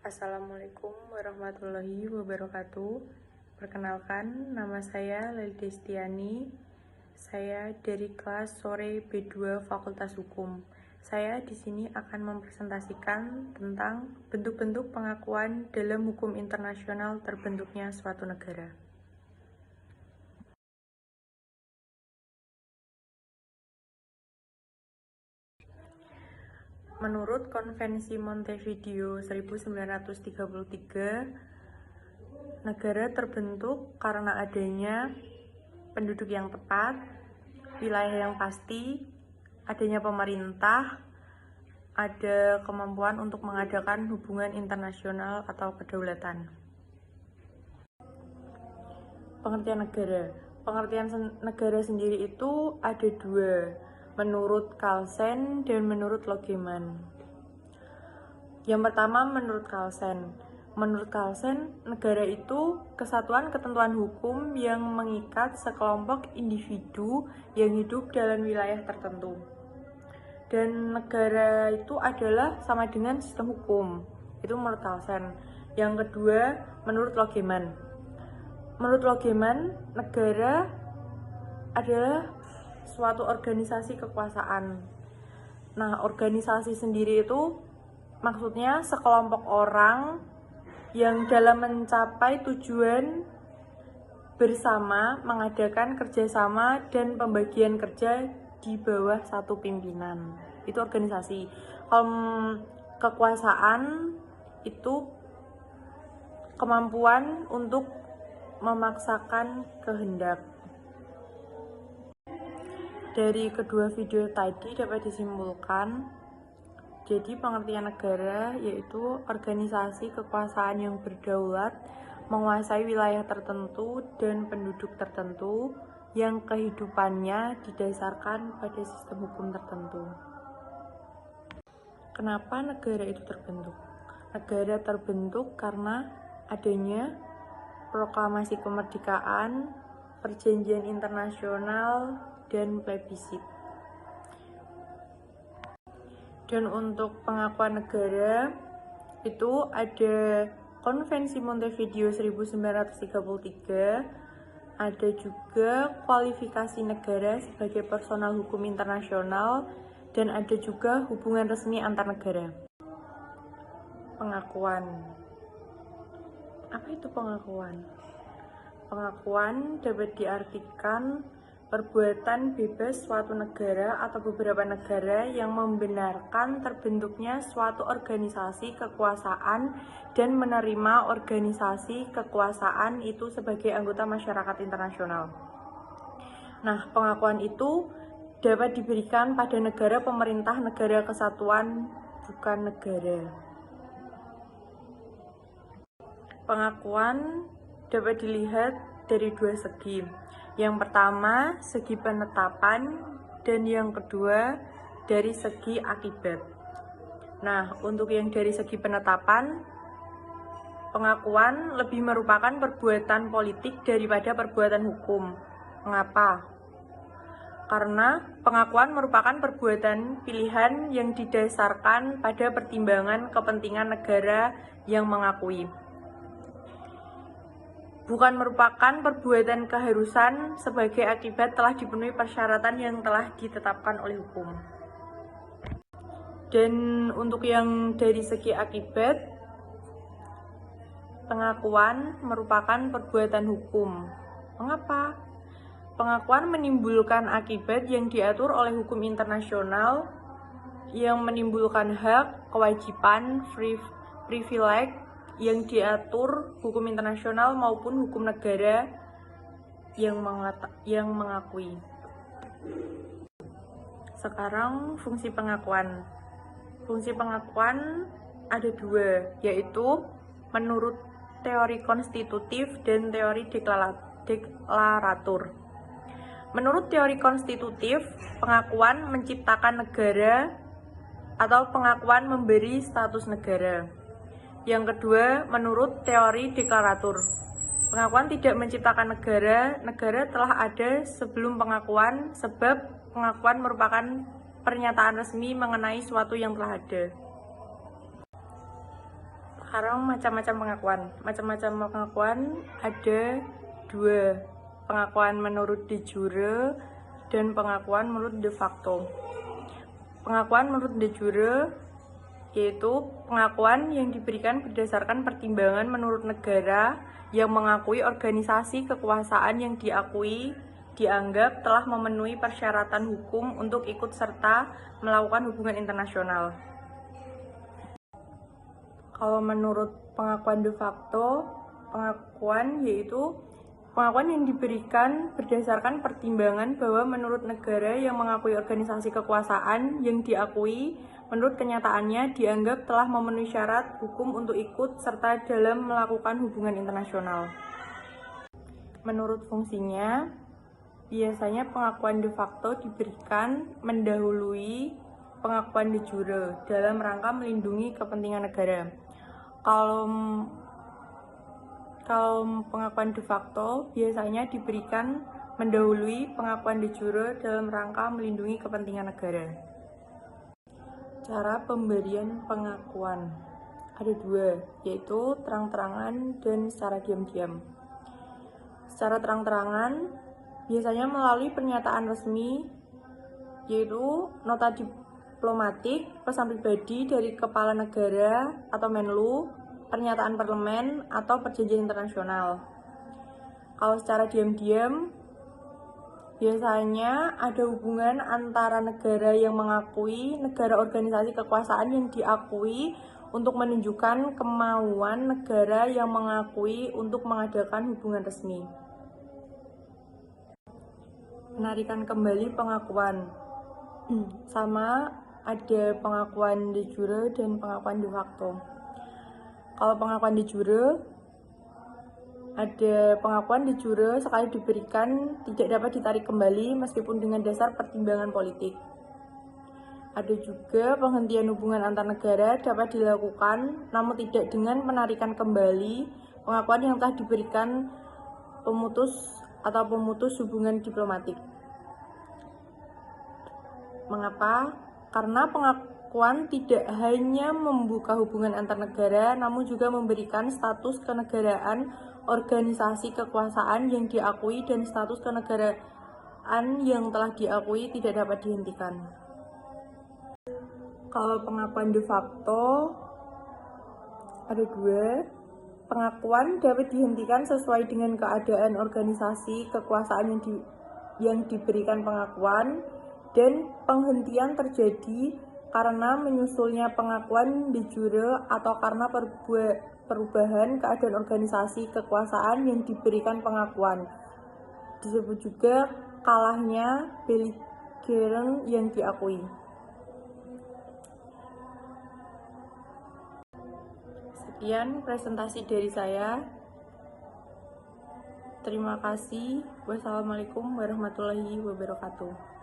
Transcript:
Assalamualaikum warahmatullahi wabarakatuh. Perkenalkan, nama saya Lely Destiani. Saya dari kelas sore B2 Fakultas Hukum. Saya di sini akan mempresentasikan tentang bentuk-bentuk pengakuan dalam hukum internasional terbentuknya suatu negara. Menurut Konvensi Montevideo 1933, negara terbentuk karena adanya penduduk yang tepat, wilayah yang pasti, adanya pemerintah, ada kemampuan untuk mengadakan hubungan internasional atau kedaulatan. Pengertian negara. Pengertian negara sendiri itu ada dua, menurut Carlsen dan menurut Logeman. Yang pertama menurut Carlsen. Menurut Carlsen, negara itu kesatuan ketentuan hukum yang mengikat sekelompok individu yang hidup dalam wilayah tertentu. Dan negara itu adalah sama dengan sistem hukum. Itu menurut Carlsen. Yang kedua, menurut Logeman. Menurut Logeman, negara adalah suatu organisasi kekuasaan. Nah, organisasi sendiri itu maksudnya sekelompok orang yang dalam mencapai tujuan bersama mengadakan kerjasama dan pembagian kerja di bawah satu pimpinan. Itu organisasi. Kekuasaan itu kemampuan untuk memaksakan kehendak. Dari kedua video tadi dapat disimpulkan, jadi pengertian negara yaitu organisasi kekuasaan yang berdaulat, menguasai wilayah tertentu dan penduduk tertentu yang kehidupannya didasarkan pada sistem hukum tertentu. Kenapa negara itu terbentuk? Negara terbentuk karena adanya proklamasi kemerdekaan, perjanjian internasional, dan plebisit. Dan untuk pengakuan negara itu ada Konvensi Montevideo 1933, ada juga kualifikasi negara sebagai personal hukum internasional, dan ada juga hubungan resmi antar negara. Pengakuan. Apa itu pengakuan? Pengakuan dapat diartikan perbuatan bebas suatu negara atau beberapa negara yang membenarkan terbentuknya suatu organisasi kekuasaan dan menerima organisasi kekuasaan itu sebagai anggota masyarakat internasional. Nah, pengakuan itu dapat diberikan pada negara pemerintah negara kesatuan, bukan negara. Pengakuan dapat dilihat dari dua segi. Yang pertama, segi penetapan, dan yang kedua, dari segi akibat. Nah, untuk yang dari segi penetapan, pengakuan lebih merupakan perbuatan politik daripada perbuatan hukum. Mengapa? Karena pengakuan merupakan perbuatan pilihan yang didasarkan pada pertimbangan kepentingan negara yang mengakui. Bukan merupakan perbuatan keharusan sebagai akibat telah dipenuhi persyaratan yang telah ditetapkan oleh hukum. Dan untuk yang dari segi akibat, pengakuan merupakan perbuatan hukum. Mengapa? Pengakuan menimbulkan akibat yang diatur oleh hukum internasional yang menimbulkan hak, kewajiban, privilege yang diatur hukum internasional maupun hukum negara yang mengakui. Sekarang fungsi pengakuan. Fungsi pengakuan ada dua, yaitu menurut teori konstitutif dan teori deklaratur. Menurut teori konstitutif, pengakuan menciptakan negara atau pengakuan memberi status negara. Yang kedua, menurut teori deklaratur, pengakuan tidak menciptakan negara, negara telah ada sebelum pengakuan, sebab pengakuan merupakan pernyataan resmi mengenai suatu yang telah ada. Sekarang macam-macam pengakuan. Macam-macam pengakuan ada dua, pengakuan menurut de jure dan pengakuan menurut de facto. Pengakuan menurut de jure yaitu pengakuan yang diberikan berdasarkan pertimbangan menurut negara yang mengakui organisasi kekuasaan yang dianggap telah memenuhi persyaratan hukum untuk ikut serta melakukan hubungan internasional. Kalau menurut pengakuan de facto, pengakuan yaitu pengakuan yang diberikan berdasarkan pertimbangan bahwa menurut negara yang mengakui organisasi kekuasaan yang diakui, menurut kenyataannya dianggap telah memenuhi syarat hukum untuk ikut serta dalam melakukan hubungan internasional. Menurut fungsinya, biasanya pengakuan de facto diberikan mendahului pengakuan de jure dalam rangka melindungi kepentingan negara. Kalau pengakuan de facto biasanya diberikan mendahului pengakuan de jure dalam rangka melindungi kepentingan negara. Cara pemberian pengakuan ada dua, yaitu terang-terangan dan secara diam-diam. Secara terang-terangan biasanya melalui pernyataan resmi, yaitu nota diplomatik, pesan pribadi dari kepala negara atau Menlu, pernyataan parlemen, atau perjanjian internasional. Kalau secara diam-diam, biasanya ada hubungan antara negara yang mengakui negara organisasi kekuasaan yang diakui untuk menunjukkan kemauan negara yang mengakui untuk mengadakan hubungan resmi. Menarikan kembali pengakuan. Sama ada pengakuan de jure dan pengakuan de facto. Kalau pengakuan de jure, ada pengakuan de jure sekali diberikan tidak dapat ditarik kembali meskipun dengan dasar pertimbangan politik. Ada juga penghentian hubungan antar negara dapat dilakukan namun tidak dengan penarikan kembali pengakuan yang telah diberikan pemutus hubungan diplomatik. Mengapa? Karena pengakuan tidak hanya membuka hubungan antar negara, namun juga memberikan status kenegaraan organisasi kekuasaan yang diakui dan status kenegaraan yang telah diakui tidak dapat dihentikan. Kalau pengakuan de facto ada dua, pengakuan dapat dihentikan sesuai dengan keadaan organisasi kekuasaan yang diberikan pengakuan, dan penghentian terjadi karena menyusulnya pengakuan de jure atau karena perubahan keadaan organisasi kekuasaan yang diberikan pengakuan. Disebut juga kalahnya belligerent yang diakui. Sekian presentasi dari saya. Terima kasih. Wassalamualaikum warahmatullahi wabarakatuh.